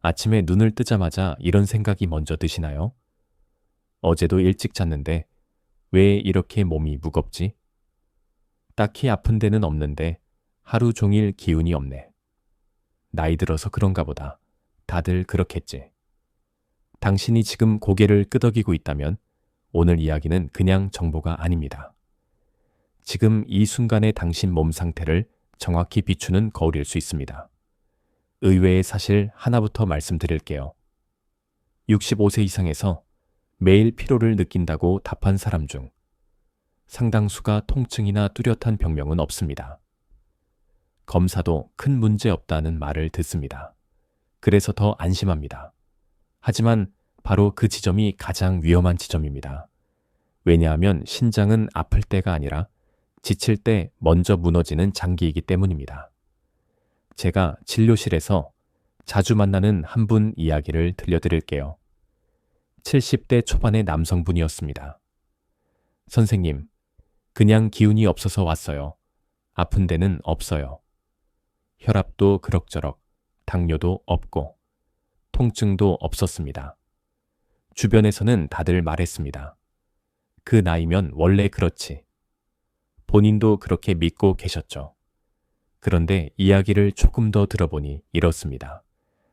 아침에 눈을 뜨자마자 이런 생각이 먼저 드시나요? 어제도 일찍 잤는데 왜 이렇게 몸이 무겁지? 딱히 아픈 데는 없는데 하루 종일 기운이 없네. 나이 들어서 그런가 보다. 다들 그렇겠지. 당신이 지금 고개를 끄덕이고 있다면 오늘 이야기는 그냥 정보가 아닙니다. 지금 이 순간의 당신 몸 상태를 정확히 비추는 거울일 수 있습니다. 의외의 사실 하나부터 말씀드릴게요. 65세 이상에서 매일 피로를 느낀다고 답한 사람 중 상당수가 통증이나 뚜렷한 병명은 없습니다. 검사도 큰 문제 없다는 말을 듣습니다. 그래서 더 안심합니다. 하지만 바로 그 지점이 가장 위험한 지점입니다. 왜냐하면 신장은 아플 때가 아니라 지칠 때 먼저 무너지는 장기이기 때문입니다. 제가 진료실에서 자주 만나는 한 분 이야기를 들려드릴게요. 70대 초반의 남성분이었습니다. 선생님, 그냥 기운이 없어서 왔어요. 아픈 데는 없어요. 혈압도 그럭저럭, 당뇨도 없고, 통증도 없었습니다. 주변에서는 다들 말했습니다. 그 나이면 원래 그렇지. 본인도 그렇게 믿고 계셨죠. 그런데 이야기를 조금 더 들어보니 이렇습니다.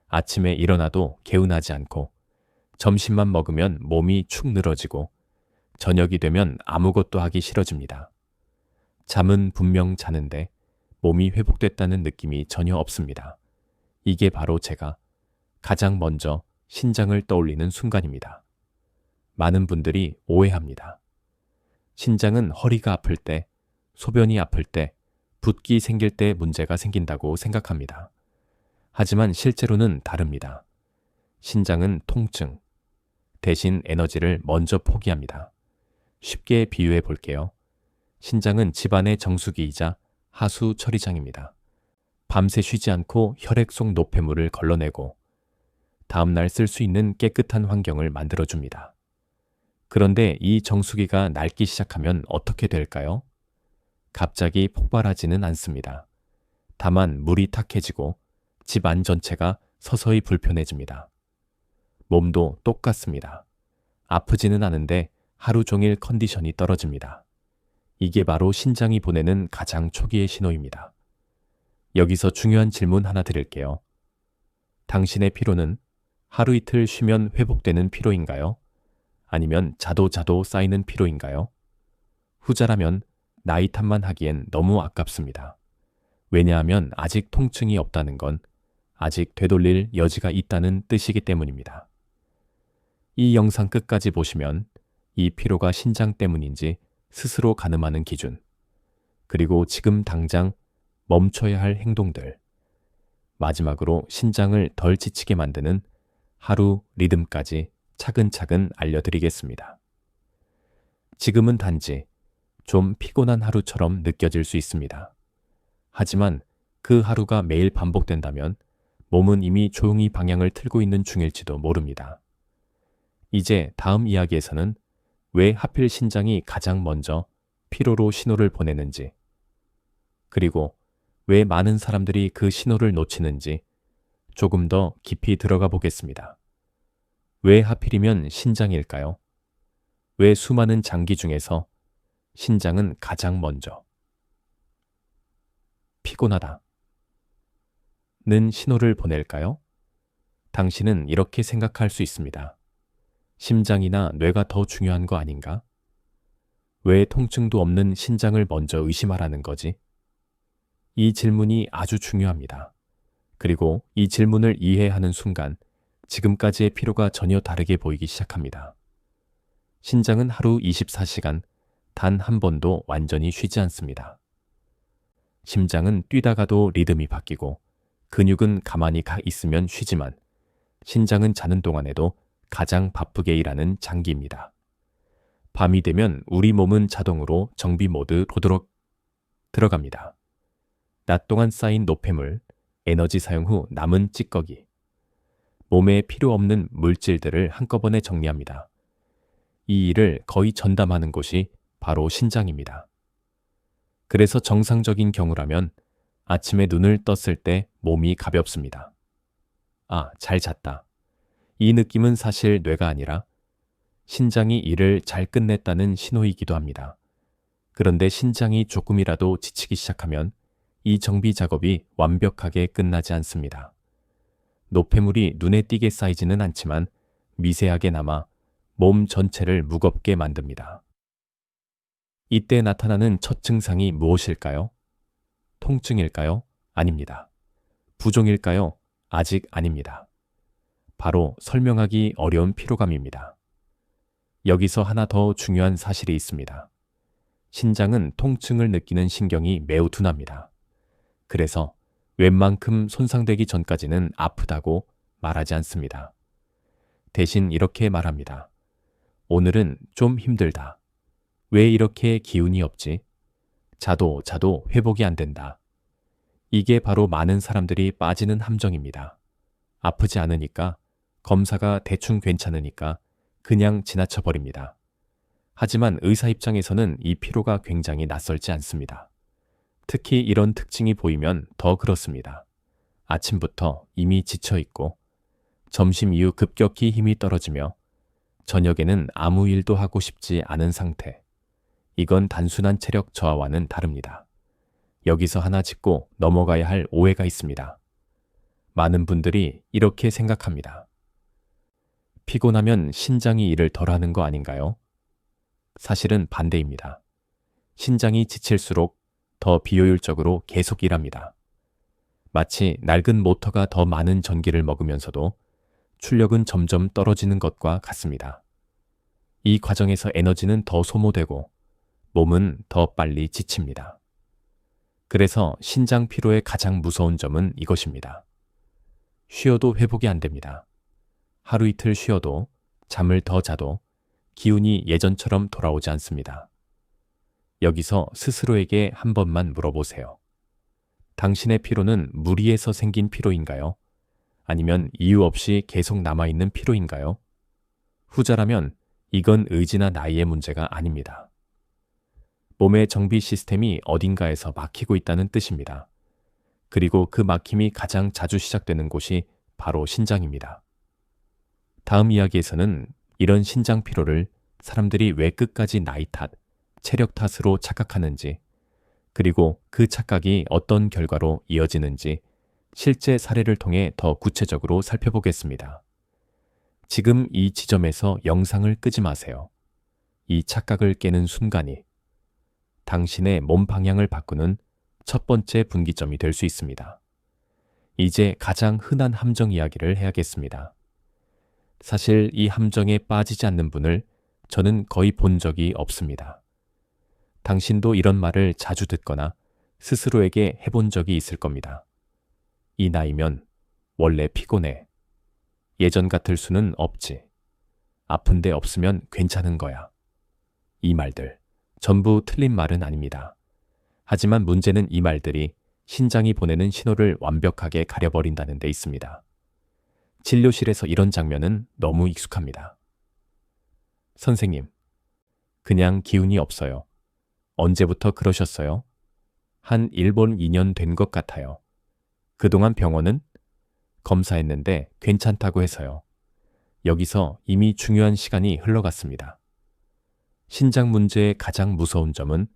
아침에 일어나도 개운하지 않고, 점심만 먹으면 몸이 축 늘어지고, 저녁이 되면 아무것도 하기 싫어집니다. 잠은 분명 자는데 몸이 회복됐다는 느낌이 전혀 없습니다. 이게 바로 제가 가장 먼저 신장을 떠올리는 순간입니다. 많은 분들이 오해합니다. 신장은 허리가 아플 때, 소변이 아플 때, 붓기 생길 때 문제가 생긴다고 생각합니다. 하지만 실제로는 다릅니다. 신장은 통증, 대신 에너지를 먼저 포기합니다. 쉽게 비유해 볼게요. 신장은 집안의 정수기이자 하수 처리장입니다. 밤새 쉬지 않고 혈액 속 노폐물을 걸러내고 다음날 쓸 수 있는 깨끗한 환경을 만들어줍니다. 그런데 이 정수기가 낡기 시작하면 어떻게 될까요? 갑자기 폭발하지는 않습니다. 다만 물이 탁해지고 집안 전체가 서서히 불편해집니다. 몸도 똑같습니다. 아프지는 않은데 하루 종일 컨디션이 떨어집니다. 이게 바로 신장이 보내는 가장 초기의 신호입니다. 여기서 중요한 질문 하나 드릴게요. 당신의 피로는 하루 이틀 쉬면 회복되는 피로인가요? 아니면 자도 쌓이는 피로인가요? 후자라면 나이 탓만 하기엔 너무 아깝습니다. 왜냐하면 아직 통증이 없다는 건 아직 되돌릴 여지가 있다는 뜻이기 때문입니다. 이 영상 끝까지 보시면 이 피로가 신장 때문인지 스스로 가늠하는 기준, 그리고 지금 당장 멈춰야 할 행동들, 마지막으로 신장을 덜 지치게 만드는 하루 리듬까지 차근차근 알려드리겠습니다. 지금은 단지 좀 피곤한 하루처럼 느껴질 수 있습니다. 하지만 그 하루가 매일 반복된다면 몸은 이미 조용히 방향을 틀고 있는 중일지도 모릅니다. 이제 다음 이야기에서는 왜 하필 신장이 가장 먼저 피로로 신호를 보내는지, 그리고 왜 많은 사람들이 그 신호를 놓치는지 조금 더 깊이 들어가 보겠습니다. 왜 하필이면 신장일까요? 왜 수많은 장기 중에서 신장은 가장 먼저 피곤하다 는 신호를 보낼까요? 당신은 이렇게 생각할 수 있습니다. 심장이나 뇌가 더 중요한 거 아닌가? 왜 통증도 없는 신장을 먼저 의심하라는 거지? 이 질문이 아주 중요합니다. 그리고 이 질문을 이해하는 순간 지금까지의 피로가 전혀 다르게 보이기 시작합니다. 신장은 하루 24시간 단 한 번도 완전히 쉬지 않습니다. 심장은 뛰다가도 리듬이 바뀌고 근육은 가만히 가 있으면 쉬지만 신장은 자는 동안에도 가장 바쁘게 일하는 장기입니다. 밤이 되면 우리 몸은 자동으로 정비 모드 보도록 들어갑니다. 낮 동안 쌓인 노폐물, 에너지 사용 후 남은 찌꺼기, 몸에 필요 없는 물질들을 한꺼번에 정리합니다. 이 일을 거의 전담하는 곳이 바로 신장입니다. 그래서 정상적인 경우라면 아침에 눈을 떴을 때 몸이 가볍습니다. 아, 잘 잤다. 이 느낌은 사실 뇌가 아니라 신장이 일을 잘 끝냈다는 신호이기도 합니다. 그런데 신장이 조금이라도 지치기 시작하면 이 정비 작업이 완벽하게 끝나지 않습니다. 노폐물이 눈에 띄게 쌓이지는 않지만 미세하게 남아 몸 전체를 무겁게 만듭니다. 이때 나타나는 첫 증상이 무엇일까요? 통증일까요? 아닙니다. 부종일까요? 아직 아닙니다. 바로 설명하기 어려운 피로감입니다. 여기서 하나 더 중요한 사실이 있습니다. 신장은 통증을 느끼는 신경이 매우 둔합니다. 그래서 웬만큼 손상되기 전까지는 아프다고 말하지 않습니다. 대신 이렇게 말합니다. 오늘은 좀 힘들다. 왜 이렇게 기운이 없지? 자도 회복이 안 된다. 이게 바로 많은 사람들이 빠지는 함정입니다. 아프지 않으니까, 검사가 대충 괜찮으니까 그냥 지나쳐 버립니다. 하지만 의사 입장에서는 이 피로가 굉장히 낯설지 않습니다. 특히 이런 특징이 보이면 더 그렇습니다. 아침부터 이미 지쳐 있고, 점심 이후 급격히 힘이 떨어지며, 저녁에는 아무 일도 하고 싶지 않은 상태. 이건 단순한 체력 저하와는 다릅니다. 여기서 하나 짚고 넘어가야 할 오해가 있습니다. 많은 분들이 이렇게 생각합니다. 피곤하면 신장이 일을 덜 하는 거 아닌가요? 사실은 반대입니다. 신장이 지칠수록 더 비효율적으로 계속 일합니다. 마치 낡은 모터가 더 많은 전기를 먹으면서도 출력은 점점 떨어지는 것과 같습니다. 이 과정에서 에너지는 더 소모되고 몸은 더 빨리 지칩니다. 그래서 신장 피로의 가장 무서운 점은 이것입니다. 쉬어도 회복이 안 됩니다. 하루 이틀 쉬어도, 잠을 더 자도 기운이 예전처럼 돌아오지 않습니다. 여기서 스스로에게 한 번만 물어보세요. 당신의 피로는 무리해서 생긴 피로인가요? 아니면 이유 없이 계속 남아있는 피로인가요? 후자라면 이건 의지나 나이의 문제가 아닙니다. 몸의 정비 시스템이 어딘가에서 막히고 있다는 뜻입니다. 그리고 그 막힘이 가장 자주 시작되는 곳이 바로 신장입니다. 다음 이야기에서는 이런 신장 피로를 사람들이 왜 끝까지 나이 탓, 체력 탓으로 착각하는지, 그리고 그 착각이 어떤 결과로 이어지는지 실제 사례를 통해 더 구체적으로 살펴보겠습니다. 지금 이 지점에서 영상을 끄지 마세요. 이 착각을 깨는 순간이 당신의 몸 방향을 바꾸는 첫 번째 분기점이 될 수 있습니다. 이제 가장 흔한 함정 이야기를 해야겠습니다. 사실 이 함정에 빠지지 않는 분을 저는 거의 본 적이 없습니다. 당신도 이런 말을 자주 듣거나 스스로에게 해본 적이 있을 겁니다. 이 나이면 원래 피곤해. 예전 같을 수는 없지. 아픈데 없으면 괜찮은 거야. 이 말들 전부 틀린 말은 아닙니다. 하지만 문제는 이 말들이 신장이 보내는 신호를 완벽하게 가려버린다는 데 있습니다. 진료실에서 이런 장면은 너무 익숙합니다. 선생님, 그냥 기운이 없어요. 언제부터 그러셨어요? 한 1번 2년 된 것 같아요. 그동안 병원은 검사했는데 괜찮다고 해서요. 여기서 이미 중요한 시간이 흘러갔습니다. 신장 문제의 가장 무서운 점은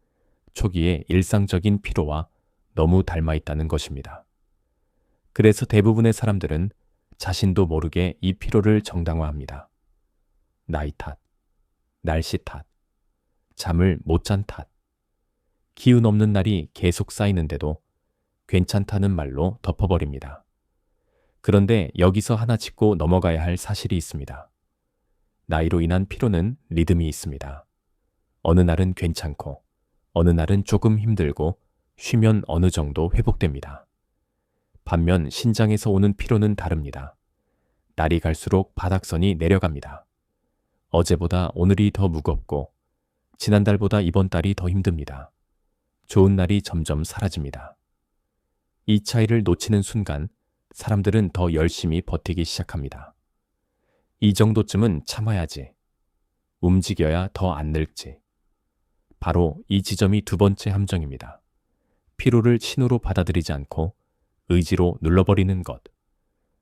초기에 일상적인 피로와 너무 닮아 있다는 것입니다. 그래서 대부분의 사람들은 자신도 모르게 이 피로를 정당화합니다. 나이 탓, 날씨 탓, 잠을 못 잔 탓, 기운 없는 날이 계속 쌓이는데도 괜찮다는 말로 덮어버립니다. 그런데 여기서 하나 짚고 넘어가야 할 사실이 있습니다. 나이로 인한 피로는 리듬이 있습니다. 어느 날은 괜찮고 어느 날은 조금 힘들고 쉬면 어느 정도 회복됩니다. 반면 신장에서 오는 피로는 다릅니다. 날이 갈수록 바닥선이 내려갑니다. 어제보다 오늘이 더 무겁고 지난달보다 이번 달이 더 힘듭니다. 좋은 날이 점점 사라집니다. 이 차이를 놓치는 순간 사람들은 더 열심히 버티기 시작합니다. 이 정도쯤은 참아야지. 움직여야 더 안 늙지. 바로 이 지점이 두 번째 함정입니다. 피로를 신호로 받아들이지 않고 의지로 눌러버리는 것.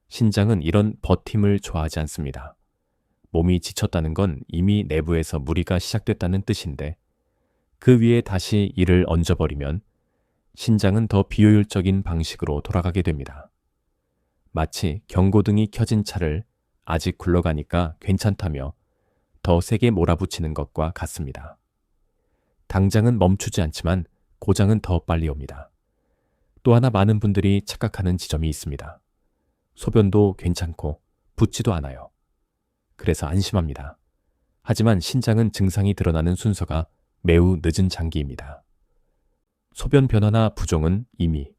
신장은 이런 버팀을 좋아하지 않습니다. 몸이 지쳤다는 건 이미 내부에서 무리가 시작됐다는 뜻인데 그 위에 다시 이를 얹어버리면 신장은 더 비효율적인 방식으로 돌아가게 됩니다. 마치 경고등이 켜진 차를 아직 굴러가니까 괜찮다며 더 세게 몰아붙이는 것과 같습니다. 당장은 멈추지 않지만 고장은 더 빨리 옵니다. 또 하나 많은 분들이 착각하는 지점이 있습니다. 소변도 괜찮고 붓지도 않아요. 그래서 안심합니다. 하지만 신장은 증상이 드러나는 순서가 매우 늦은 장기입니다. 소변 변화나 부종은 이미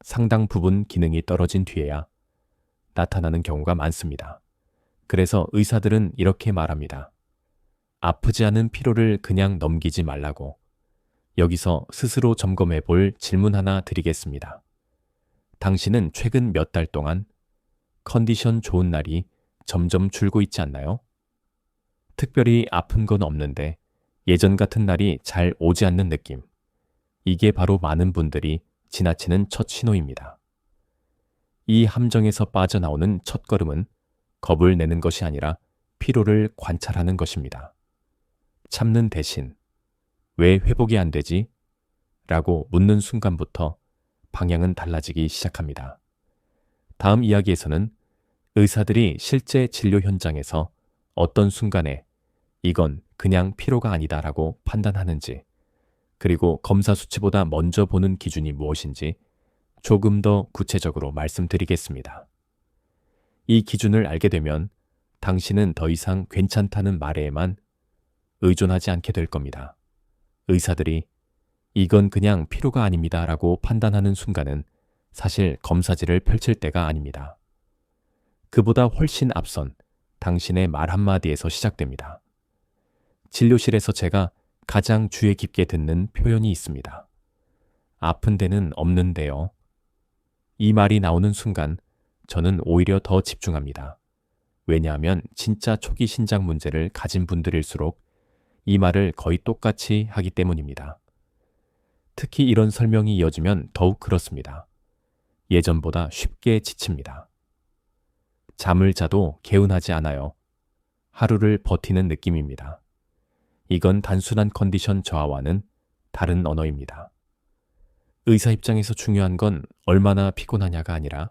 상당 부분 기능이 떨어진 뒤에야 나타나는 경우가 많습니다. 그래서 의사들은 이렇게 말합니다. 아프지 않은 피로를 그냥 넘기지 말라고. 여기서 스스로 점검해 볼 질문 하나 드리겠습니다. 당신은 최근 몇 달 동안 컨디션 좋은 날이 점점 줄고 있지 않나요? 특별히 아픈 건 없는데 예전 같은 날이 잘 오지 않는 느낌. 이게 바로 많은 분들이 지나치는 첫 신호입니다. 이 함정에서 빠져나오는 첫걸음은 겁을 내는 것이 아니라 피로를 관찰하는 것입니다. 참는 대신 왜 회복이 안 되지? 라고 묻는 순간부터 방향은 달라지기 시작합니다. 다음 이야기에서는 의사들이 실제 진료 현장에서 어떤 순간에 이건 그냥 피로가 아니다 라고 판단하는지, 그리고 검사 수치보다 먼저 보는 기준이 무엇인지 조금 더 구체적으로 말씀드리겠습니다. 이 기준을 알게 되면 당신은 더 이상 괜찮다는 말에만 의존하지 않게 될 겁니다. 의사들이 이건 그냥 피로가 아닙니다 라고 판단하는 순간은 사실 검사지를 펼칠 때가 아닙니다. 그보다 훨씬 앞선 당신의 말 한마디에서 시작됩니다. 진료실에서 제가 가장 주의 깊게 듣는 표현이 있습니다. 아픈 데는 없는데요. 이 말이 나오는 순간 저는 오히려 더 집중합니다. 왜냐하면 진짜 초기 신장 문제를 가진 분들일수록 이 말을 거의 똑같이 하기 때문입니다. 특히 이런 설명이 이어지면 더욱 그렇습니다. 예전보다 쉽게 지칩니다. 잠을 자도 개운하지 않아요. 하루를 버티는 느낌입니다. 이건 단순한 컨디션 저하와는 다른 언어입니다. 의사 입장에서 중요한 건 얼마나 피곤하냐가 아니라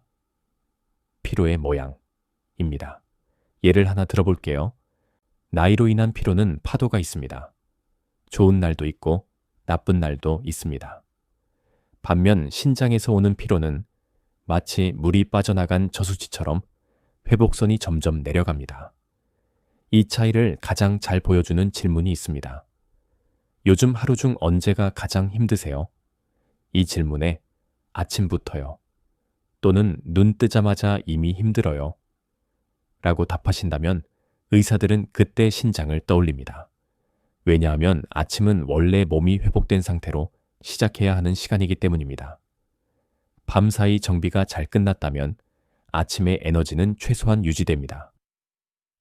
피로의 모양입니다. 예를 하나 들어볼게요. 나이로 인한 피로는 파도가 있습니다. 좋은 날도 있고 나쁜 날도 있습니다. 반면 신장에서 오는 피로는 마치 물이 빠져나간 저수지처럼 회복선이 점점 내려갑니다. 이 차이를 가장 잘 보여주는 질문이 있습니다. 요즘 하루 중 언제가 가장 힘드세요? 이 질문에 아침부터요. 또는 눈 뜨자마자 이미 힘들어요. 라고 답하신다면 의사들은 그때 신장을 떠올립니다. 왜냐하면 아침은 원래 몸이 회복된 상태로 시작해야 하는 시간이기 때문입니다. 밤사이 정비가 잘 끝났다면 아침의 에너지는 최소한 유지됩니다.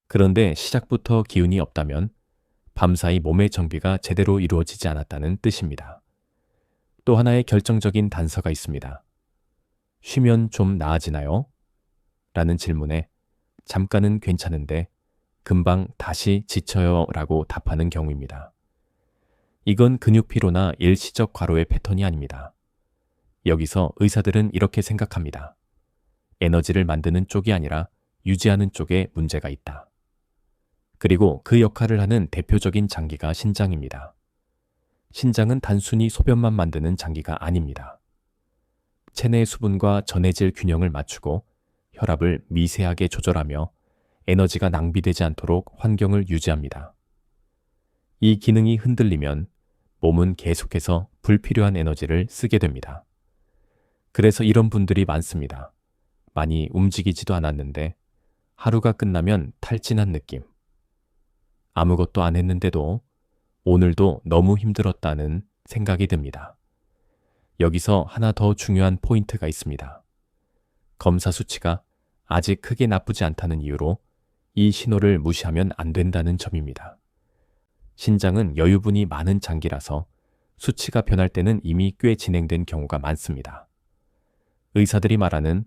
그런데 시작부터 기운이 없다면 밤사이 몸의 정비가 제대로 이루어지지 않았다는 뜻입니다. 또 하나의 결정적인 단서가 있습니다. 쉬면 좀 나아지나요? 라는 질문에 잠깐은 괜찮은데 금방 다시 지쳐요 라고 답하는 경우입니다. 이건 근육 피로나 일시적 과로의 패턴이 아닙니다. 여기서 의사들은 이렇게 생각합니다. 에너지를 만드는 쪽이 아니라 유지하는 쪽에 문제가 있다. 그리고 그 역할을 하는 대표적인 장기가 신장입니다. 신장은 단순히 소변만 만드는 장기가 아닙니다. 체내 수분과 전해질 균형을 맞추고 혈압을 미세하게 조절하며 에너지가 낭비되지 않도록 환경을 유지합니다. 이 기능이 흔들리면 몸은 계속해서 불필요한 에너지를 쓰게 됩니다. 그래서 이런 분들이 많습니다. 많이 움직이지도 않았는데 하루가 끝나면 탈진한 느낌. 아무것도 안 했는데도 오늘도 너무 힘들었다는 생각이 듭니다. 여기서 하나 더 중요한 포인트가 있습니다. 검사 수치가 아직 크게 나쁘지 않다는 이유로 이 신호를 무시하면 안 된다는 점입니다. 신장은 여유분이 많은 장기라서 수치가 변할 때는 이미 꽤 진행된 경우가 많습니다. 의사들이 말하는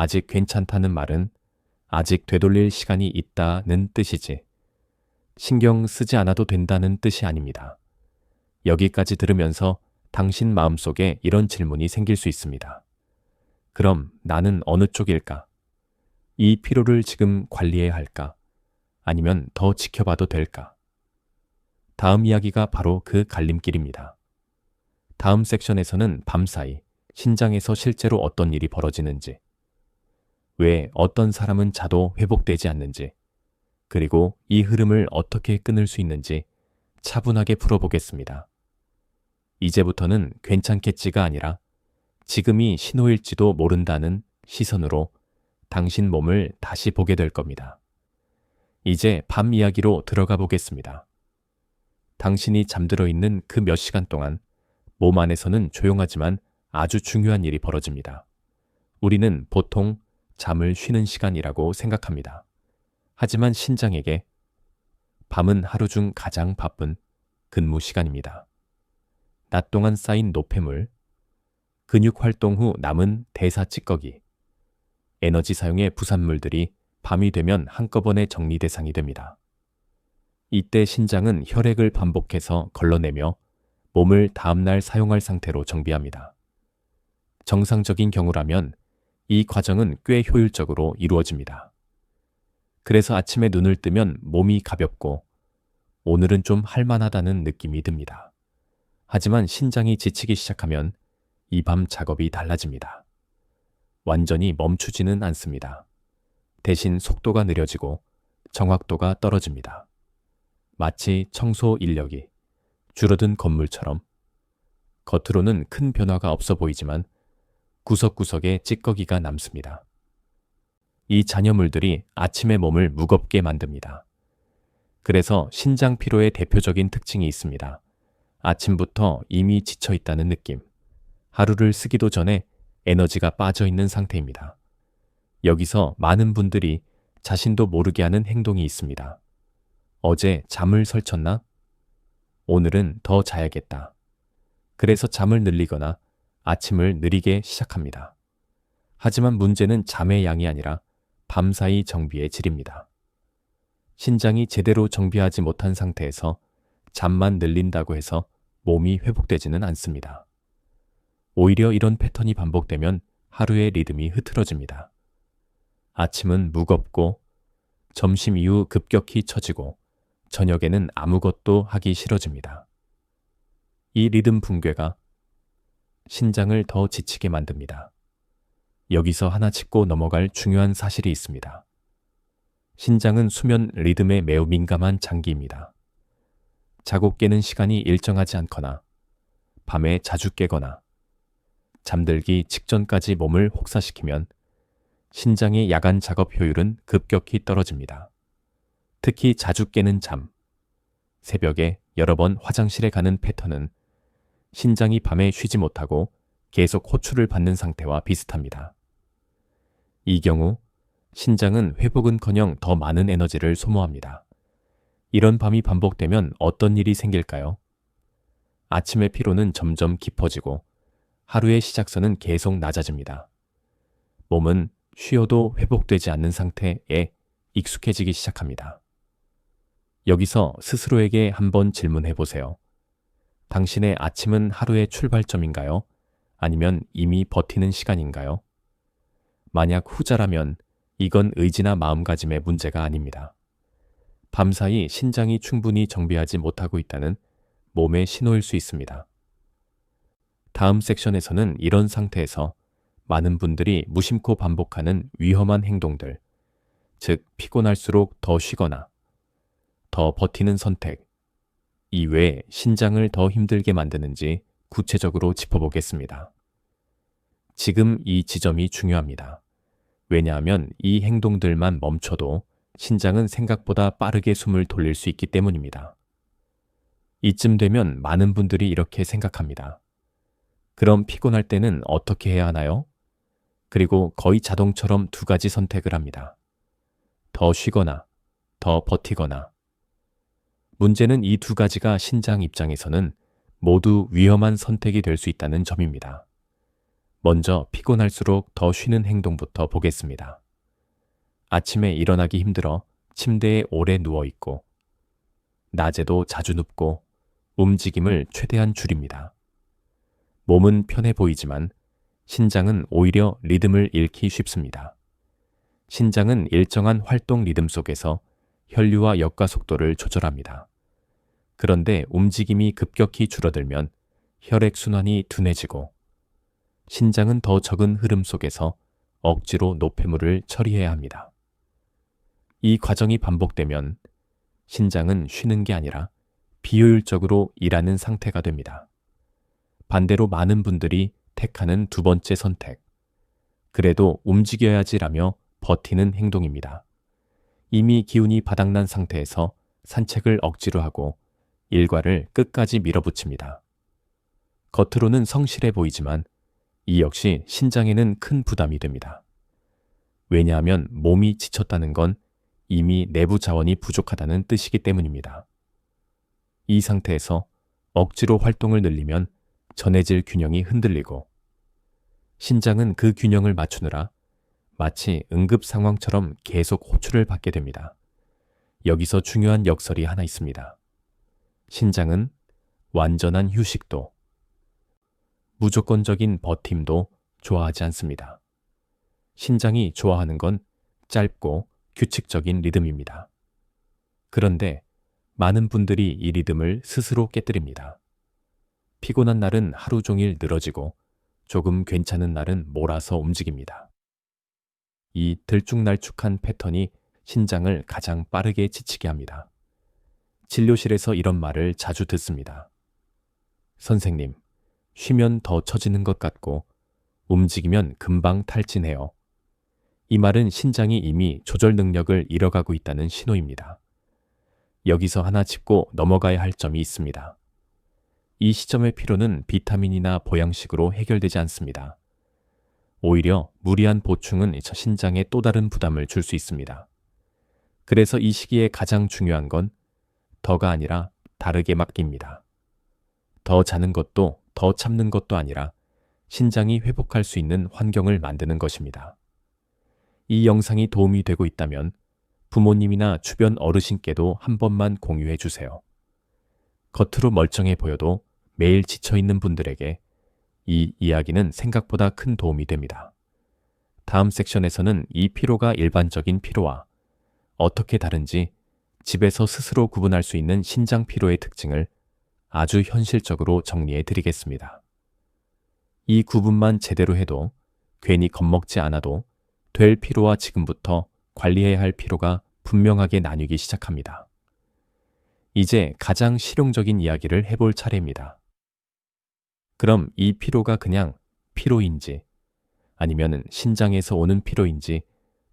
아직 괜찮다는 말은 아직 되돌릴 시간이 있다는 뜻이지 신경 쓰지 않아도 된다는 뜻이 아닙니다. 여기까지 들으면서 당신 마음속에 이런 질문이 생길 수 있습니다. 그럼 나는 어느 쪽일까? 이 피로를 지금 관리해야 할까? 아니면 더 지켜봐도 될까? 다음 이야기가 바로 그 갈림길입니다. 다음 섹션에서는 밤사이 신장에서 실제로 어떤 일이 벌어지는지, 왜 어떤 사람은 자도 회복되지 않는지, 그리고 이 흐름을 어떻게 끊을 수 있는지 차분하게 풀어보겠습니다. 이제부터는 괜찮겠지가 아니라 지금이 신호일지도 모른다는 시선으로 당신 몸을 다시 보게 될 겁니다. 이제 밤 이야기로 들어가 보겠습니다. 당신이 잠들어 있는 그 몇 시간 동안 몸 안에서는 조용하지만 아주 중요한 일이 벌어집니다. 우리는 보통 잠을 쉬는 시간이라고 생각합니다. 하지만 신장에게 밤은 하루 중 가장 바쁜 근무 시간입니다. 낮 동안 쌓인 노폐물, 근육 활동 후 남은 대사 찌꺼기, 에너지 사용의 부산물들이 밤이 되면 한꺼번에 정리 대상이 됩니다. 이때 신장은 혈액을 반복해서 걸러내며 몸을 다음날 사용할 상태로 정비합니다. 정상적인 경우라면 이 과정은 꽤 효율적으로 이루어집니다. 그래서 아침에 눈을 뜨면 몸이 가볍고 오늘은 좀 할만하다는 느낌이 듭니다. 하지만 신장이 지치기 시작하면 이 밤 작업이 달라집니다. 완전히 멈추지는 않습니다. 대신 속도가 느려지고 정확도가 떨어집니다. 마치 청소 인력이 줄어든 건물처럼 겉으로는 큰 변화가 없어 보이지만 구석구석에 찌꺼기가 남습니다. 이 잔여물들이 아침의 몸을 무겁게 만듭니다. 그래서 신장 피로의 대표적인 특징이 있습니다. 아침부터 이미 지쳐 있다는 느낌. 하루를 쓰기도 전에 에너지가 빠져 있는 상태입니다. 여기서 많은 분들이 자신도 모르게 하는 행동이 있습니다. 어제 잠을 설쳤나? 오늘은 더 자야겠다. 그래서 잠을 늘리거나 아침을 느리게 시작합니다. 하지만 문제는 잠의 양이 아니라 밤사이 정비의 질입니다. 신장이 제대로 정비하지 못한 상태에서 잠만 늘린다고 해서 몸이 회복되지는 않습니다. 오히려 이런 패턴이 반복되면 하루의 리듬이 흐트러집니다. 아침은 무겁고 점심 이후 급격히 처지고 저녁에는 아무것도 하기 싫어집니다. 이 리듬 붕괴가 신장을 더 지치게 만듭니다. 여기서 하나 짚고 넘어갈 중요한 사실이 있습니다. 신장은 수면 리듬에 매우 민감한 장기입니다. 자고 깨는 시간이 일정하지 않거나 밤에 자주 깨거나 잠들기 직전까지 몸을 혹사시키면 신장의 야간 작업 효율은 급격히 떨어집니다. 특히 자주 깨는 잠, 새벽에 여러 번 화장실에 가는 패턴은 신장이 밤에 쉬지 못하고 계속 호출을 받는 상태와 비슷합니다. 이 경우 신장은 회복은커녕 더 많은 에너지를 소모합니다. 이런 밤이 반복되면 어떤 일이 생길까요? 아침의 피로는 점점 깊어지고 하루의 시작선은 계속 낮아집니다. 몸은 쉬어도 회복되지 않는 상태에 익숙해지기 시작합니다. 여기서 스스로에게 한번 질문해 보세요. 당신의 아침은 하루의 출발점인가요? 아니면 이미 버티는 시간인가요? 만약 후자라면 이건 의지나 마음가짐의 문제가 아닙니다. 밤사이 신장이 충분히 정비하지 못하고 있다는 몸의 신호일 수 있습니다. 다음 섹션에서는 이런 상태에서 많은 분들이 무심코 반복하는 위험한 행동들, 즉 피곤할수록 더 쉬거나 더 버티는 선택, 이외에 신장을 더 힘들게 만드는지 구체적으로 짚어보겠습니다. 지금 이 지점이 중요합니다. 왜냐하면 이 행동들만 멈춰도 신장은 생각보다 빠르게 숨을 돌릴 수 있기 때문입니다. 이쯤 되면 많은 분들이 이렇게 생각합니다. 그럼 피곤할 때는 어떻게 해야 하나요? 그리고 거의 자동처럼 두 가지 선택을 합니다. 더 쉬거나 더 버티거나. 문제는 이 두 가지가 신장 입장에서는 모두 위험한 선택이 될 수 있다는 점입니다. 먼저 피곤할수록 더 쉬는 행동부터 보겠습니다. 아침에 일어나기 힘들어 침대에 오래 누워 있고, 낮에도 자주 눕고 움직임을 최대한 줄입니다. 몸은 편해 보이지만 신장은 오히려 리듬을 잃기 쉽습니다. 신장은 일정한 활동 리듬 속에서 혈류와 역과 속도를 조절합니다. 그런데 움직임이 급격히 줄어들면 혈액순환이 둔해지고, 신장은 더 적은 흐름 속에서 억지로 노폐물을 처리해야 합니다. 이 과정이 반복되면 신장은 쉬는 게 아니라 비효율적으로 일하는 상태가 됩니다. 반대로 많은 분들이 택하는 두 번째 선택, 그래도 움직여야지라며 버티는 행동입니다. 이미 기운이 바닥난 상태에서 산책을 억지로 하고 일과를 끝까지 밀어붙입니다. 겉으로는 성실해 보이지만 이 역시 신장에는 큰 부담이 됩니다. 왜냐하면 몸이 지쳤다는 건 이미 내부 자원이 부족하다는 뜻이기 때문입니다. 이 상태에서 억지로 활동을 늘리면 전해질 균형이 흔들리고, 신장은 그 균형을 맞추느라 마치 응급 상황처럼 계속 호출을 받게 됩니다. 여기서 중요한 역설이 하나 있습니다. 신장은 완전한 휴식도, 무조건적인 버팀도 좋아하지 않습니다. 신장이 좋아하는 건 짧고 규칙적인 리듬입니다. 그런데 많은 분들이 이 리듬을 스스로 깨뜨립니다. 피곤한 날은 하루 종일 늘어지고 조금 괜찮은 날은 몰아서 움직입니다. 이 들쭉날쭉한 패턴이 신장을 가장 빠르게 지치게 합니다. 진료실에서 이런 말을 자주 듣습니다. 선생님, 쉬면 더 처지는 것 같고 움직이면 금방 탈진해요. 이 말은 신장이 이미 조절 능력을 잃어가고 있다는 신호입니다. 여기서 하나 짚고 넘어가야 할 점이 있습니다. 이 시점의 피로는 비타민이나 보양식으로 해결되지 않습니다. 오히려 무리한 보충은 신장에 또 다른 부담을 줄 수 있습니다. 그래서 이 시기에 가장 중요한 건 더가 아니라 다르게 맡깁니다. 더 자는 것도 더 참는 것도 아니라 신장이 회복할 수 있는 환경을 만드는 것입니다. 이 영상이 도움이 되고 있다면 부모님이나 주변 어르신께도 한 번만 공유해 주세요. 겉으로 멀쩡해 보여도 매일 지쳐있는 분들에게 이 이야기는 생각보다 큰 도움이 됩니다. 다음 섹션에서는 이 피로가 일반적인 피로와 어떻게 다른지, 집에서 스스로 구분할 수 있는 신장 피로의 특징을 아주 현실적으로 정리해 드리겠습니다. 이 구분만 제대로 해도 괜히 겁먹지 않아도 될 피로와 지금부터 관리해야 할 피로가 분명하게 나뉘기 시작합니다. 이제 가장 실용적인 이야기를 해볼 차례입니다. 그럼 이 피로가 그냥 피로인지 아니면 신장에서 오는 피로인지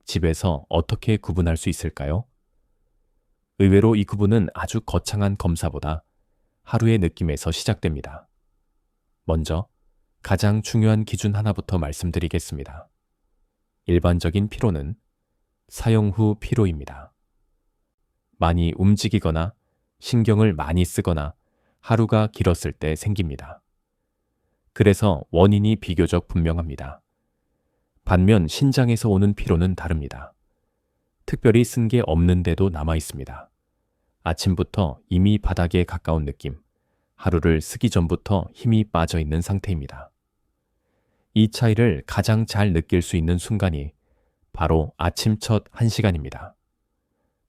집에서 어떻게 구분할 수 있을까요? 의외로 이 구분은 아주 거창한 검사보다 하루의 느낌에서 시작됩니다. 먼저 가장 중요한 기준 하나부터 말씀드리겠습니다. 일반적인 피로는 사용 후 피로입니다. 많이 움직이거나 신경을 많이 쓰거나 하루가 길었을 때 생깁니다. 그래서 원인이 비교적 분명합니다. 반면 신장에서 오는 피로는 다릅니다. 특별히 쓴 게 없는데도 남아 있습니다. 아침부터 이미 바닥에 가까운 느낌, 하루를 쓰기 전부터 힘이 빠져 있는 상태입니다. 이 차이를 가장 잘 느낄 수 있는 순간이 바로 아침 첫 1시간입니다.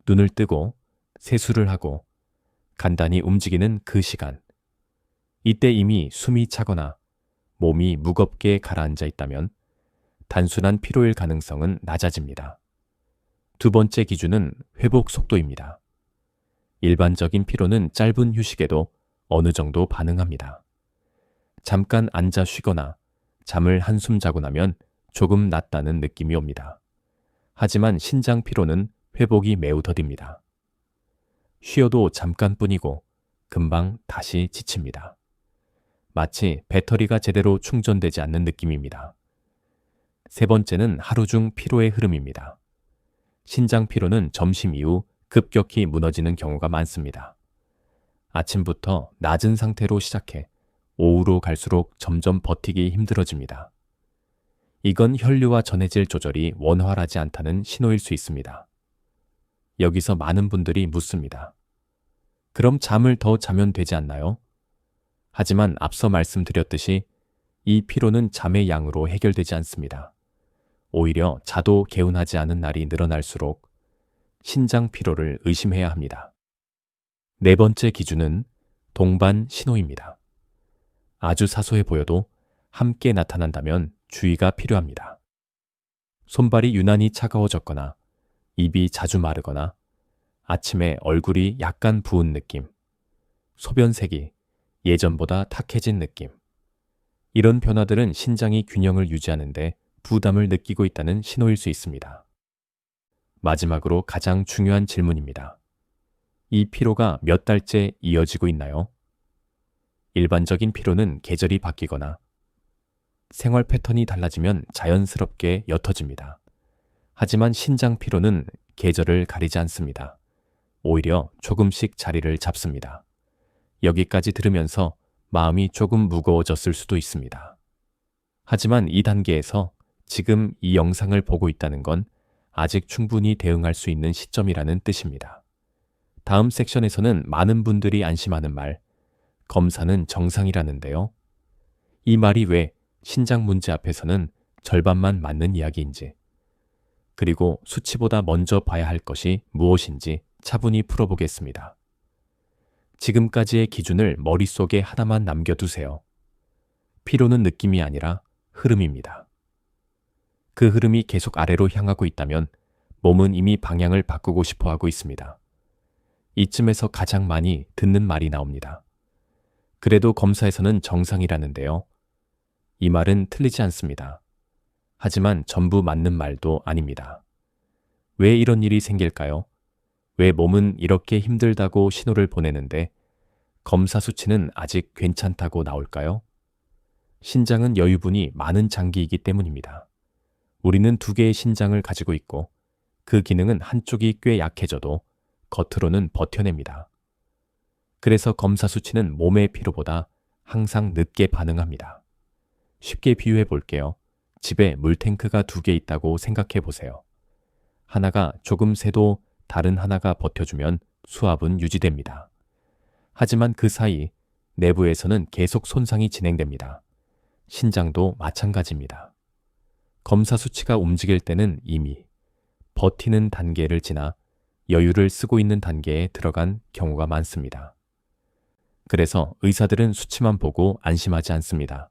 눈을 뜨고 세수를 하고 간단히 움직이는 그 시간. 이때 이미 숨이 차거나 몸이 무겁게 가라앉아 있다면 단순한 피로일 가능성은 낮아집니다. 두 번째 기준은 회복 속도입니다. 일반적인 피로는 짧은 휴식에도 어느 정도 반응합니다. 잠깐 앉아 쉬거나 잠을 한숨 자고 나면 조금 낫다는 느낌이 옵니다. 하지만 신장 피로는 회복이 매우 더딥니다. 쉬어도 잠깐뿐이고 금방 다시 지칩니다. 마치 배터리가 제대로 충전되지 않는 느낌입니다. 세 번째는 하루 중 피로의 흐름입니다. 신장 피로는 점심 이후 급격히 무너지는 경우가 많습니다. 아침부터 낮은 상태로 시작해 오후로 갈수록 점점 버티기 힘들어집니다. 이건 혈류와 전해질 조절이 원활하지 않다는 신호일 수 있습니다. 여기서 많은 분들이 묻습니다. 그럼 잠을 더 자면 되지 않나요? 하지만 앞서 말씀드렸듯이 이 피로는 잠의 양으로 해결되지 않습니다. 오히려 자도 개운하지 않은 날이 늘어날수록 신장 피로를 의심해야 합니다. 네 번째 기준은 동반 신호입니다. 아주 사소해 보여도 함께 나타난다면 주의가 필요합니다. 손발이 유난히 차가워졌거나 입이 자주 마르거나 아침에 얼굴이 약간 부은 느낌, 소변색이 예전보다 탁해진 느낌. 이런 변화들은 신장이 균형을 유지하는데 부담을 느끼고 있다는 신호일 수 있습니다. 마지막으로 가장 중요한 질문입니다. 이 피로가 몇 달째 이어지고 있나요? 일반적인 피로는 계절이 바뀌거나 생활 패턴이 달라지면 자연스럽게 옅어집니다. 하지만 신장 피로는 계절을 가리지 않습니다. 오히려 조금씩 자리를 잡습니다. 여기까지 들으면서 마음이 조금 무거워졌을 수도 있습니다. 하지만 이 단계에서 지금 이 영상을 보고 있다는 건 아직 충분히 대응할 수 있는 시점이라는 뜻입니다. 다음 섹션에서는 많은 분들이 안심하는 말, 검사는 정상이라는데요. 이 말이 왜 신장 문제 앞에서는 절반만 맞는 이야기인지, 그리고 수치보다 먼저 봐야 할 것이 무엇인지 차분히 풀어보겠습니다. 지금까지의 기준을 머릿속에 하나만 남겨두세요. 피로는 느낌이 아니라 흐름입니다. 그 흐름이 계속 아래로 향하고 있다면 몸은 이미 방향을 바꾸고 싶어 하고 있습니다. 이쯤에서 가장 많이 듣는 말이 나옵니다. 그래도 검사에서는 정상이라는데요. 이 말은 틀리지 않습니다. 하지만 전부 맞는 말도 아닙니다. 왜 이런 일이 생길까요? 왜 몸은 이렇게 힘들다고 신호를 보내는데 검사 수치는 아직 괜찮다고 나올까요? 신장은 여유분이 많은 장기이기 때문입니다. 우리는 두 개의 신장을 가지고 있고 그 기능은 한쪽이 꽤 약해져도 겉으로는 버텨냅니다. 그래서 검사 수치는 몸의 피로보다 항상 늦게 반응합니다. 쉽게 비유해 볼게요. 집에 물탱크가 두 개 있다고 생각해 보세요. 하나가 조금 새도 다른 하나가 버텨주면 수압은 유지됩니다. 하지만 그 사이 내부에서는 계속 손상이 진행됩니다. 신장도 마찬가지입니다. 검사 수치가 움직일 때는 이미 버티는 단계를 지나 여유를 쓰고 있는 단계에 들어간 경우가 많습니다. 그래서 의사들은 수치만 보고 안심하지 않습니다.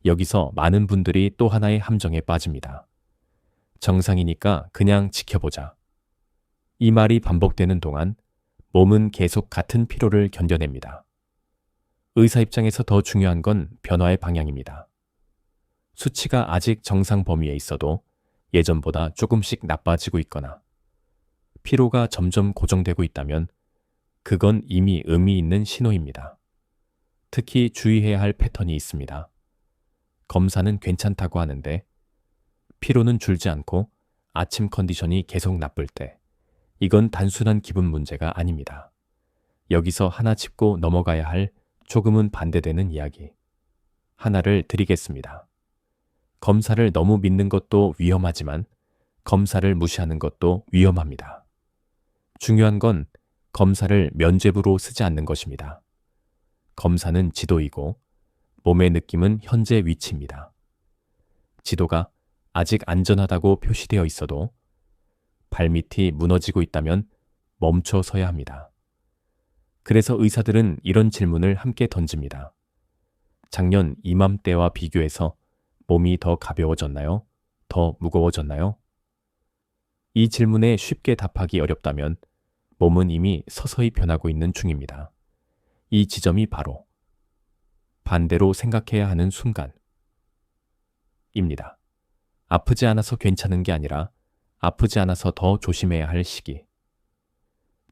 여기서 많은 분들이 또 하나의 함정에 빠집니다. 정상이니까 그냥 지켜보자. 이 말이 반복되는 동안 몸은 계속 같은 피로를 견뎌냅니다. 의사 입장에서 더 중요한 건 변화의 방향입니다. 수치가 아직 정상 범위에 있어도 예전보다 조금씩 나빠지고 있거나 피로가 점점 고정되고 있다면 그건 이미 의미 있는 신호입니다. 특히 주의해야 할 패턴이 있습니다. 검사는 괜찮다고 하는데 피로는 줄지 않고 아침 컨디션이 계속 나쁠 때 이건 단순한 기분 문제가 아닙니다. 여기서 하나 짚고 넘어가야 할 조금은 반대되는 이야기 하나를 드리겠습니다. 검사를 너무 믿는 것도 위험하지만 검사를 무시하는 것도 위험합니다. 중요한 건 검사를 면죄부로 쓰지 않는 것입니다. 검사는 지도이고 몸의 느낌은 현재 위치입니다. 지도가 아직 안전하다고 표시되어 있어도 발밑이 무너지고 있다면 멈춰 서야 합니다. 그래서 의사들은 이런 질문을 함께 던집니다. 작년 이맘때와 비교해서 몸이 더 가벼워졌나요? 더 무거워졌나요? 이 질문에 쉽게 답하기 어렵다면 몸은 이미 서서히 변하고 있는 중입니다. 이 지점이 바로 반대로 생각해야 하는 순간입니다. 아프지 않아서 괜찮은 게 아니라 아프지 않아서 더 조심해야 할 시기.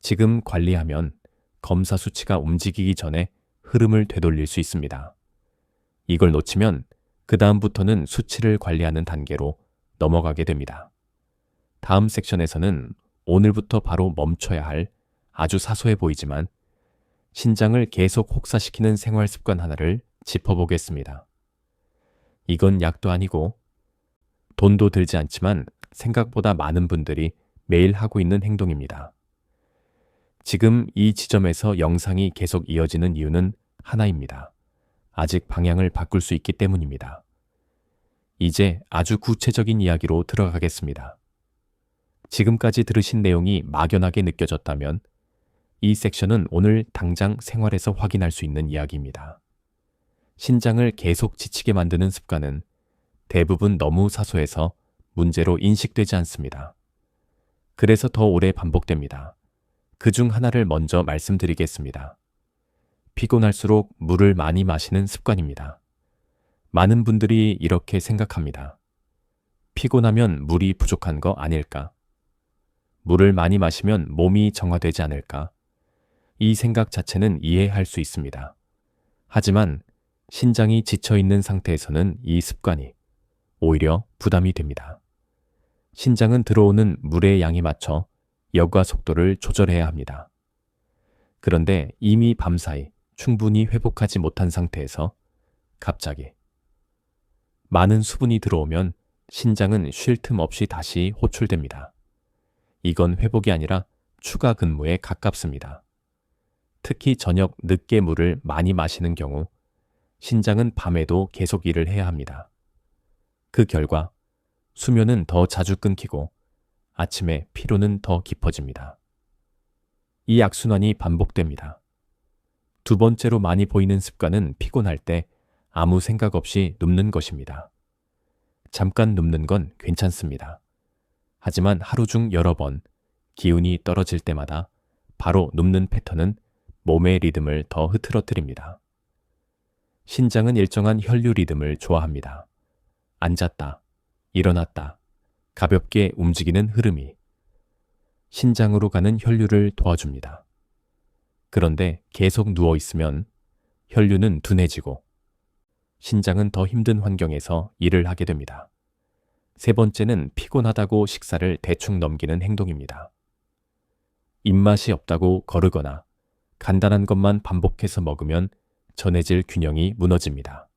지금 관리하면 검사 수치가 움직이기 전에 흐름을 되돌릴 수 있습니다. 이걸 놓치면 그 다음부터는 수치를 관리하는 단계로 넘어가게 됩니다. 다음 섹션에서는 오늘부터 바로 멈춰야 할 아주 사소해 보이지만 신장을 계속 혹사시키는 생활 습관 하나를 짚어보겠습니다. 이건 약도 아니고 돈도 들지 않지만 생각보다 많은 분들이 매일 하고 있는 행동입니다. 지금 이 지점에서 영상이 계속 이어지는 이유는 하나입니다. 아직 방향을 바꿀 수 있기 때문입니다. 이제 아주 구체적인 이야기로 들어가겠습니다. 지금까지 들으신 내용이 막연하게 느껴졌다면 이 섹션은 오늘 당장 생활에서 확인할 수 있는 이야기입니다. 신장을 계속 지치게 만드는 습관은 대부분 너무 사소해서 문제로 인식되지 않습니다. 그래서 더 오래 반복됩니다. 그중 하나를 먼저 말씀드리겠습니다. 피곤할수록 물을 많이 마시는 습관입니다. 많은 분들이 이렇게 생각합니다. 피곤하면 물이 부족한 거 아닐까? 물을 많이 마시면 몸이 정화되지 않을까? 이 생각 자체는 이해할 수 있습니다. 하지만 신장이 지쳐있는 상태에서는 이 습관이 오히려 부담이 됩니다. 신장은 들어오는 물의 양에 맞춰 여과 속도를 조절해야 합니다. 그런데 이미 밤사이 충분히 회복하지 못한 상태에서 갑자기 많은 수분이 들어오면 신장은 쉴 틈 없이 다시 호출됩니다. 이건 회복이 아니라 추가 근무에 가깝습니다. 특히 저녁 늦게 물을 많이 마시는 경우 신장은 밤에도 계속 일을 해야 합니다. 그 결과 수면은 더 자주 끊기고 아침에 피로는 더 깊어집니다. 이 악순환이 반복됩니다. 두 번째로 많이 보이는 습관은 피곤할 때 아무 생각 없이 눕는 것입니다. 잠깐 눕는 건 괜찮습니다. 하지만 하루 중 여러 번 기운이 떨어질 때마다 바로 눕는 패턴은 몸의 리듬을 더 흐트러뜨립니다. 신장은 일정한 혈류 리듬을 좋아합니다. 앉았다, 일어났다, 가볍게 움직이는 흐름이 신장으로 가는 혈류를 도와줍니다. 그런데 계속 누워 있으면 혈류는 둔해지고 신장은 더 힘든 환경에서 일을 하게 됩니다. 세 번째는 피곤하다고 식사를 대충 넘기는 행동입니다. 입맛이 없다고 거르거나 간단한 것만 반복해서 먹으면 전해질 균형이 무너집니다.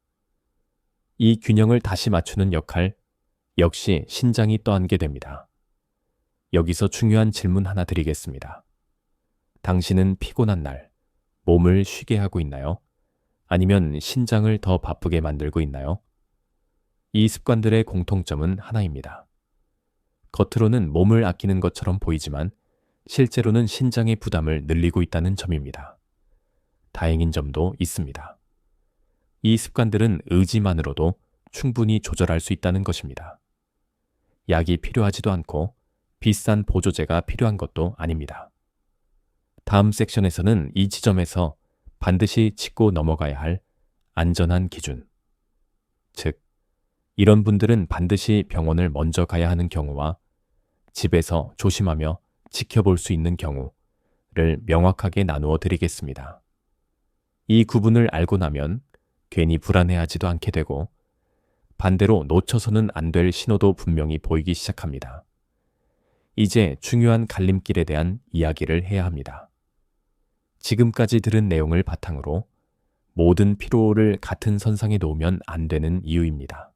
이 균형을 다시 맞추는 역할 역시 신장이 떠안게 됩니다. 여기서 중요한 질문 하나 드리겠습니다. 당신은 피곤한 날 몸을 쉬게 하고 있나요? 아니면 신장을 더 바쁘게 만들고 있나요? 이 습관들의 공통점은 하나입니다. 겉으로는 몸을 아끼는 것처럼 보이지만 실제로는 신장의 부담을 늘리고 있다는 점입니다. 다행인 점도 있습니다. 이 습관들은 의지만으로도 충분히 조절할 수 있다는 것입니다. 약이 필요하지도 않고 비싼 보조제가 필요한 것도 아닙니다. 다음 섹션에서는 이 지점에서 반드시 짚고 넘어가야 할 안전한 기준, 즉 이런 분들은 반드시 병원을 먼저 가야 하는 경우와 집에서 조심하며 지켜볼 수 있는 경우를 명확하게 나누어 드리겠습니다. 이 구분을 알고 나면 괜히 불안해하지도 않게 되고 반대로 놓쳐서는 안 될 신호도 분명히 보이기 시작합니다. 이제 중요한 갈림길에 대한 이야기를 해야 합니다. 지금까지 들은 내용을 바탕으로 모든 피로를 같은 선상에 놓으면 안 되는 이유입니다.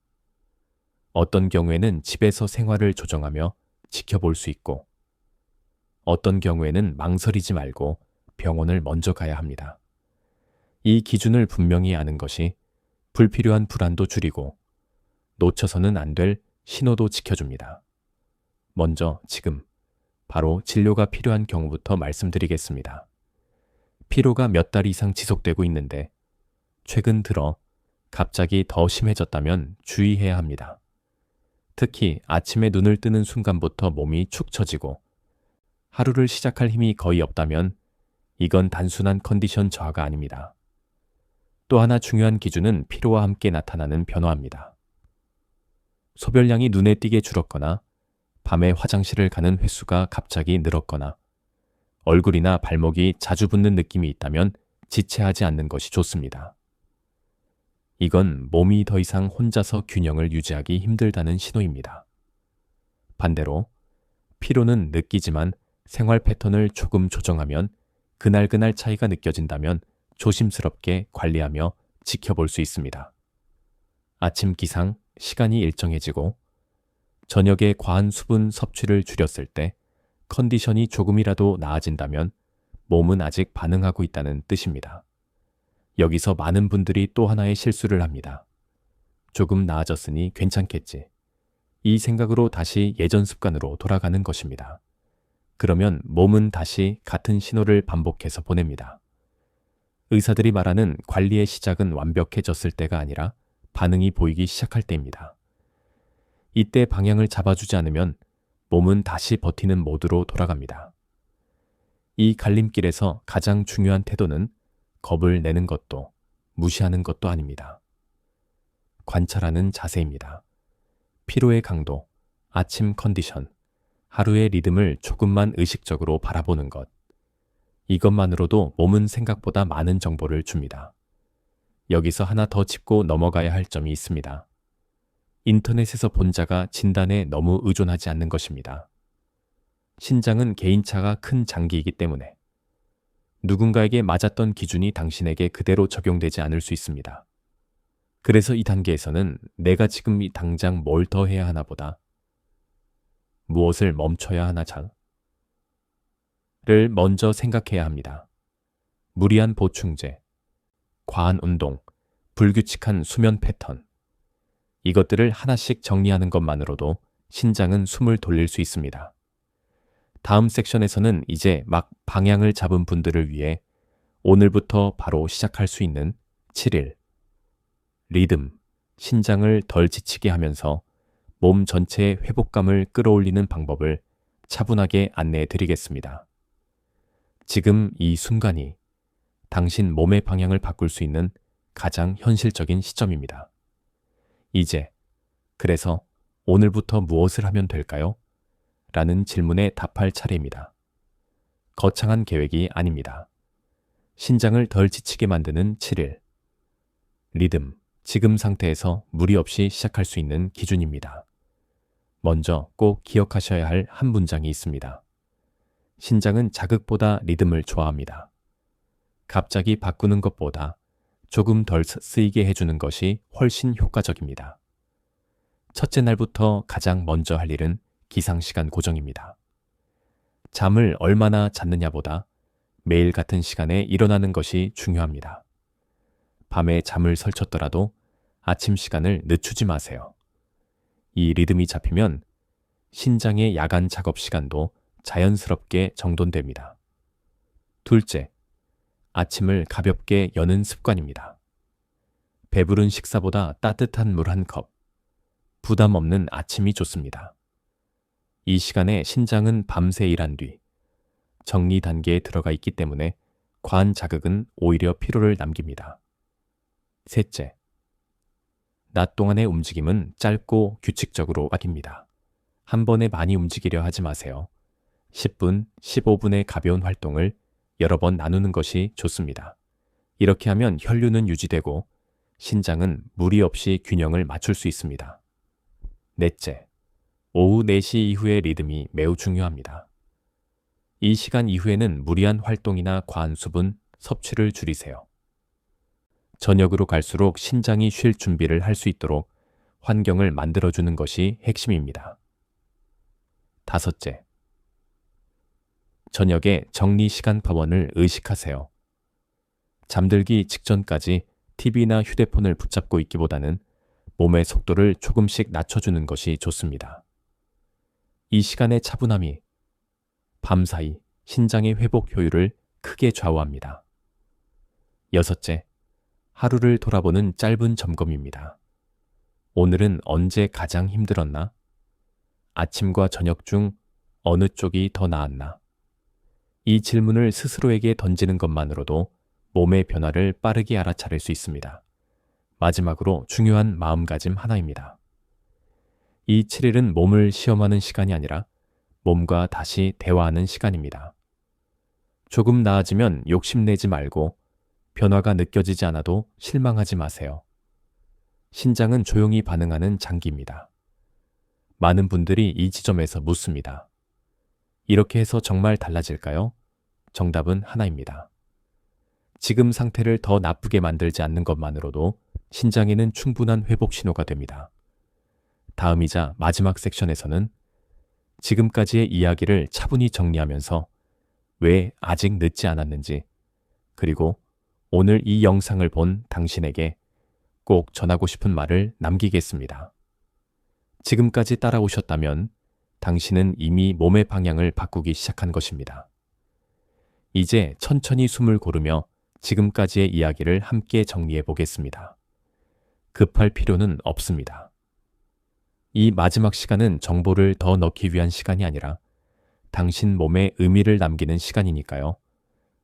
어떤 경우에는 집에서 생활을 조정하며 지켜볼 수 있고 어떤 경우에는 망설이지 말고 병원을 먼저 가야 합니다. 이 기준을 분명히 아는 것이 불필요한 불안도 줄이고 놓쳐서는 안 될 신호도 지켜줍니다. 먼저 지금 바로 진료가 필요한 경우부터 말씀드리겠습니다. 피로가 몇 달 이상 지속되고 있는데 최근 들어 갑자기 더 심해졌다면 주의해야 합니다. 특히 아침에 눈을 뜨는 순간부터 몸이 축 처지고 하루를 시작할 힘이 거의 없다면 이건 단순한 컨디션 저하가 아닙니다. 또 하나 중요한 기준은 피로와 함께 나타나는 변화입니다. 소변량이 눈에 띄게 줄었거나 밤에 화장실을 가는 횟수가 갑자기 늘었거나 얼굴이나 발목이 자주 붓는 느낌이 있다면 지체하지 않는 것이 좋습니다. 이건 몸이 더 이상 혼자서 균형을 유지하기 힘들다는 신호입니다. 반대로 피로는 느끼지만 생활 패턴을 조금 조정하면 그날그날 차이가 느껴진다면 조심스럽게 관리하며 지켜볼 수 있습니다. 아침 기상, 시간이 일정해지고 저녁에 과한 수분 섭취를 줄였을 때 컨디션이 조금이라도 나아진다면 몸은 아직 반응하고 있다는 뜻입니다. 여기서 많은 분들이 또 하나의 실수를 합니다. 조금 나아졌으니 괜찮겠지. 이 생각으로 다시 예전 습관으로 돌아가는 것입니다. 그러면 몸은 다시 같은 신호를 반복해서 보냅니다. 의사들이 말하는 관리의 시작은 완벽해졌을 때가 아니라 반응이 보이기 시작할 때입니다. 이때 방향을 잡아주지 않으면 몸은 다시 버티는 모드로 돌아갑니다. 이 갈림길에서 가장 중요한 태도는 겁을 내는 것도 무시하는 것도 아닙니다. 관찰하는 자세입니다. 피로의 강도, 아침 컨디션, 하루의 리듬을 조금만 의식적으로 바라보는 것. 이것만으로도 몸은 생각보다 많은 정보를 줍니다. 여기서 하나 더 짚고 넘어가야 할 점이 있습니다. 인터넷에서 본 자가 진단에 너무 의존하지 않는 것입니다. 신장은 개인차가 큰 장기이기 때문에 누군가에게 맞았던 기준이 당신에게 그대로 적용되지 않을 수 있습니다. 그래서 이 단계에서는 내가 지금 이 당장 뭘 더 해야 하나 보다 무엇을 멈춰야 하나 를 먼저 생각해야 합니다. 무리한 보충제, 과한 운동, 불규칙한 수면 패턴. 이것들을 하나씩 정리하는 것만으로도 신장은 숨을 돌릴 수 있습니다. 다음 섹션에서는 이제 막 방향을 잡은 분들을 위해 오늘부터 바로 시작할 수 있는 7일 리듬, 신장을 덜 지치게 하면서 몸 전체의 회복감을 끌어올리는 방법을 차분하게 안내해 드리겠습니다. 지금 이 순간이 당신 몸의 방향을 바꿀 수 있는 가장 현실적인 시점입니다. 이제, 그래서 오늘부터 무엇을 하면 될까요? 라는 질문에 답할 차례입니다. 거창한 계획이 아닙니다. 신장을 덜 지치게 만드는 7일. 리듬, 지금 상태에서 무리 없이 시작할 수 있는 기준입니다. 먼저 꼭 기억하셔야 할 한 문장이 있습니다. 신장은 자극보다 리듬을 좋아합니다. 갑자기 바꾸는 것보다 조금 덜 쓰이게 해주는 것이 훨씬 효과적입니다. 첫째 날부터 가장 먼저 할 일은 기상시간 고정입니다. 잠을 얼마나 잤느냐보다 매일 같은 시간에 일어나는 것이 중요합니다. 밤에 잠을 설쳤더라도 아침 시간을 늦추지 마세요. 이 리듬이 잡히면 신장의 야간 작업 시간도 자연스럽게 정돈됩니다. 둘째, 아침을 가볍게 여는 습관입니다. 배부른 식사보다 따뜻한 물 한 컵, 부담 없는 아침이 좋습니다. 이 시간에 신장은 밤새 일한 뒤 정리 단계에 들어가 있기 때문에 과한 자극은 오히려 피로를 남깁니다. 셋째, 낮 동안의 움직임은 짧고 규칙적으로 아낍니다. 한 번에 많이 움직이려 하지 마세요. 10분, 15분의 가벼운 활동을 여러 번 나누는 것이 좋습니다. 이렇게 하면 혈류는 유지되고 신장은 무리 없이 균형을 맞출 수 있습니다. 넷째, 오후 4시 이후의 리듬이 매우 중요합니다. 이 시간 이후에는 무리한 활동이나 과한 수분, 섭취를 줄이세요. 저녁으로 갈수록 신장이 쉴 준비를 할 수 있도록 환경을 만들어주는 것이 핵심입니다. 다섯째, 저녁에 정리 시간 파원을 의식하세요. 잠들기 직전까지 TV나 휴대폰을 붙잡고 있기보다는 몸의 속도를 조금씩 낮춰주는 것이 좋습니다. 이 시간의 차분함이 밤사이 신장의 회복 효율을 크게 좌우합니다. 여섯째, 하루를 돌아보는 짧은 점검입니다. 오늘은 언제 가장 힘들었나? 아침과 저녁 중 어느 쪽이 더 나았나? 이 질문을 스스로에게 던지는 것만으로도 몸의 변화를 빠르게 알아차릴 수 있습니다. 마지막으로 중요한 마음가짐 하나입니다. 이 7일은 몸을 시험하는 시간이 아니라 몸과 다시 대화하는 시간입니다. 조금 나아지면 욕심내지 말고 변화가 느껴지지 않아도 실망하지 마세요. 신장은 조용히 반응하는 장기입니다. 많은 분들이 이 지점에서 묻습니다. 이렇게 해서 정말 달라질까요? 정답은 하나입니다. 지금 상태를 더 나쁘게 만들지 않는 것만으로도 신장에는 충분한 회복 신호가 됩니다. 다음이자 마지막 섹션에서는 지금까지의 이야기를 차분히 정리하면서 왜 아직 늦지 않았는지, 그리고 오늘 이 영상을 본 당신에게 꼭 전하고 싶은 말을 남기겠습니다. 지금까지 따라오셨다면 당신은 이미 몸의 방향을 바꾸기 시작한 것입니다. 이제 천천히 숨을 고르며 지금까지의 이야기를 함께 정리해 보겠습니다. 급할 필요는 없습니다. 이 마지막 시간은 정보를 더 넣기 위한 시간이 아니라 당신 몸에 의미를 남기는 시간이니까요.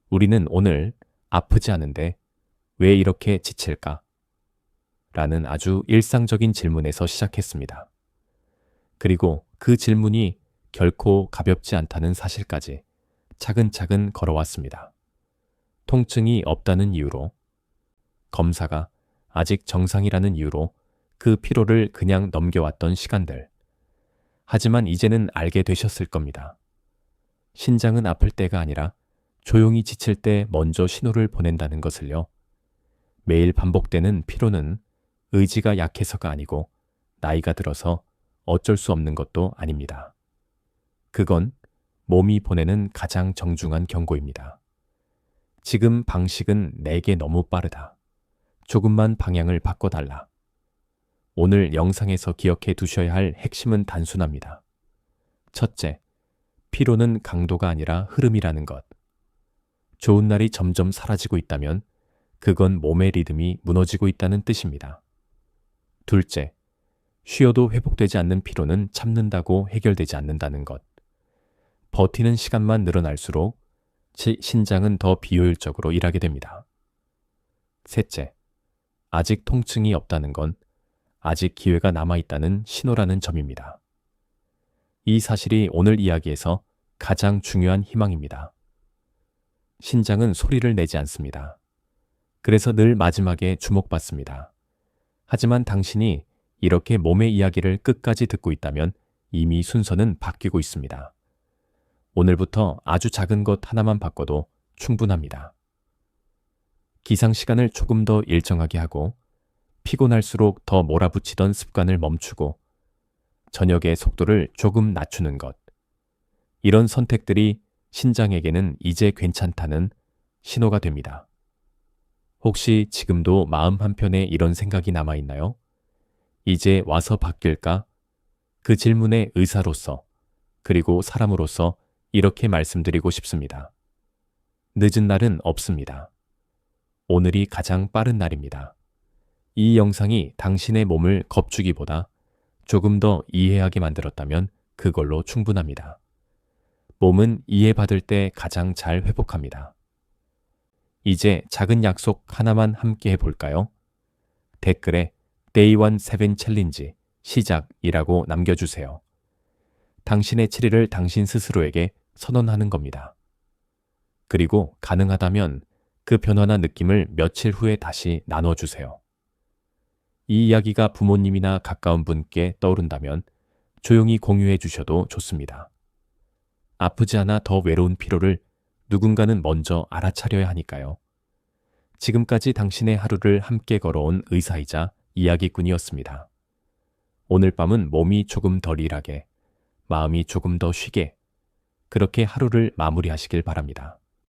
우리는 오늘 아프지 않은데 왜 이렇게 지칠까? 라는 아주 일상적인 질문에서 시작했습니다. 그리고 그 질문이 결코 가볍지 않다는 사실까지 차근차근 걸어왔습니다. 통증이 없다는 이유로, 검사가 아직 정상이라는 이유로 그 피로를 그냥 넘겨왔던 시간들. 하지만 이제는 알게 되셨을 겁니다. 신장은 아플 때가 아니라 조용히 지칠 때 먼저 신호를 보낸다는 것을요. 매일 반복되는 피로는 의지가 약해서가 아니고 나이가 들어서 어쩔 수 없는 것도 아닙니다. 그건 몸이 보내는 가장 정중한 경고입니다. 지금 방식은 내게 너무 빠르다. 조금만 방향을 바꿔달라. 오늘 영상에서 기억해 두셔야 할 핵심은 단순합니다. 첫째, 피로는 강도가 아니라 흐름이라는 것. 좋은 날이 점점 사라지고 있다면 그건 몸의 리듬이 무너지고 있다는 뜻입니다. 둘째, 쉬어도 회복되지 않는 피로는 참는다고 해결되지 않는다는 것. 버티는 시간만 늘어날수록 신장은 더 비효율적으로 일하게 됩니다. 셋째, 아직 통증이 없다는 건 아직 기회가 남아있다는 신호라는 점입니다. 이 사실이 오늘 이야기에서 가장 중요한 희망입니다. 신장은 소리를 내지 않습니다. 그래서 늘 마지막에 주목받습니다. 하지만 당신이 이렇게 몸의 이야기를 끝까지 듣고 있다면 이미 순서는 바뀌고 있습니다. 오늘부터 아주 작은 것 하나만 바꿔도 충분합니다. 기상 시간을 조금 더 일정하게 하고 피곤할수록 더 몰아붙이던 습관을 멈추고 저녁의 속도를 조금 낮추는 것. 이런 선택들이 신장에게는 이제 괜찮다는 신호가 됩니다. 혹시 지금도 마음 한편에 이런 생각이 남아있나요? 이제 와서 바뀔까? 그 질문에 의사로서 그리고 사람으로서 이렇게 말씀드리고 싶습니다. 늦은 날은 없습니다. 오늘이 가장 빠른 날입니다. 이 영상이 당신의 몸을 겁주기보다 조금 더 이해하게 만들었다면 그걸로 충분합니다. 몸은 이해받을 때 가장 잘 회복합니다. 이제 작은 약속 하나만 함께 해볼까요? 댓글에 Day 7 챌린지 시작이라고 남겨주세요. 당신의 7일을 당신 스스로에게 선언하는 겁니다. 그리고 가능하다면 그 변화나 느낌을 며칠 후에 다시 나눠주세요. 이 이야기가 부모님이나 가까운 분께 떠오른다면 조용히 공유해 주셔도 좋습니다. 아프지 않아 더 외로운 피로를 누군가는 먼저 알아차려야 하니까요. 지금까지 당신의 하루를 함께 걸어온 의사이자 이야기꾼이었습니다. 오늘 밤은 몸이 조금 덜 일하게, 마음이 조금 더 쉬게, 그렇게 하루를 마무리하시길 바랍니다.